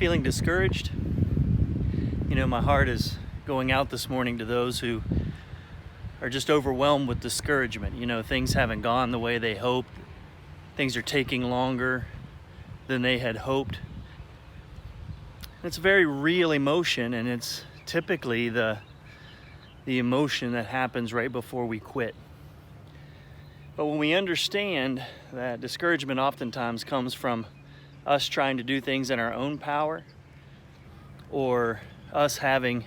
feeling discouraged? You know, my heart is going out this morning to those who are just overwhelmed with discouragement. You know, things haven't gone the way they hoped. Things are taking longer than they had hoped. It's a very real emotion, and it's typically the emotion that happens right before we quit. But when we understand that discouragement oftentimes comes from us trying to do things in our own power, or us having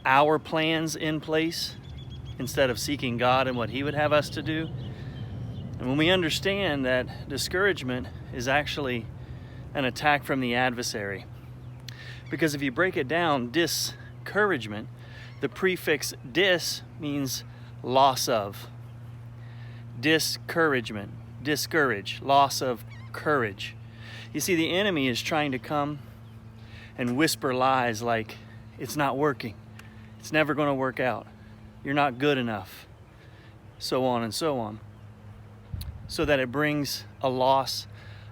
our plans in place instead of seeking God and what He would have us to do, and when we understand that discouragement is actually an attack from the adversary, because if you break it down, discouragement, the prefix dis means loss of. Discouragement, discourage, loss of courage. You see, the enemy is trying to come and whisper lies like, it's not working, it's never going to work out, you're not good enough, so on and so on, so that it brings a loss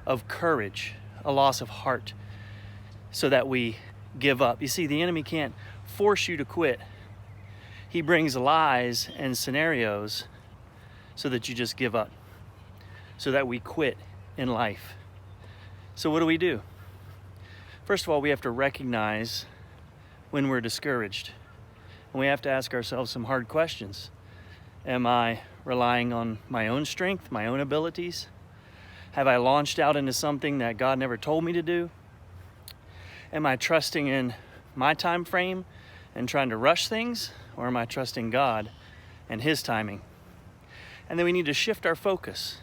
of courage, a loss of heart, so that we give up. You see, the enemy can't force you to quit. He brings lies and scenarios so that you just give up, so that we quit in life. So what do? First of all, we have to recognize when we're discouraged. And we have to ask ourselves some hard questions. Am I relying on my own strength, my own abilities? Have I launched out into something that God never told me to do? Am I trusting in my time frame and trying to rush things? Or am I trusting God and His timing? And then we need to shift our focus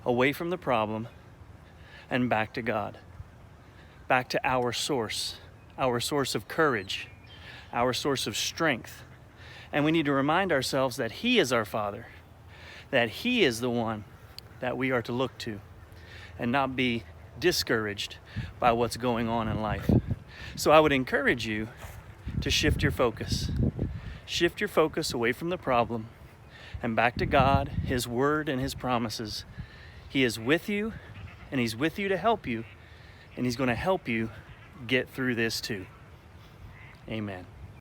away from the problem and back to God, back to our source of courage, our source of strength. And we need to remind ourselves that He is our Father, that He is the one that we are to look to, and not be discouraged by what's going on in life. So I would encourage you to shift your focus. Shift your focus away from the problem and back to God, His Word, and His promises. He is with you, and He's with you to help you, and He's going to help you get through this too. Amen.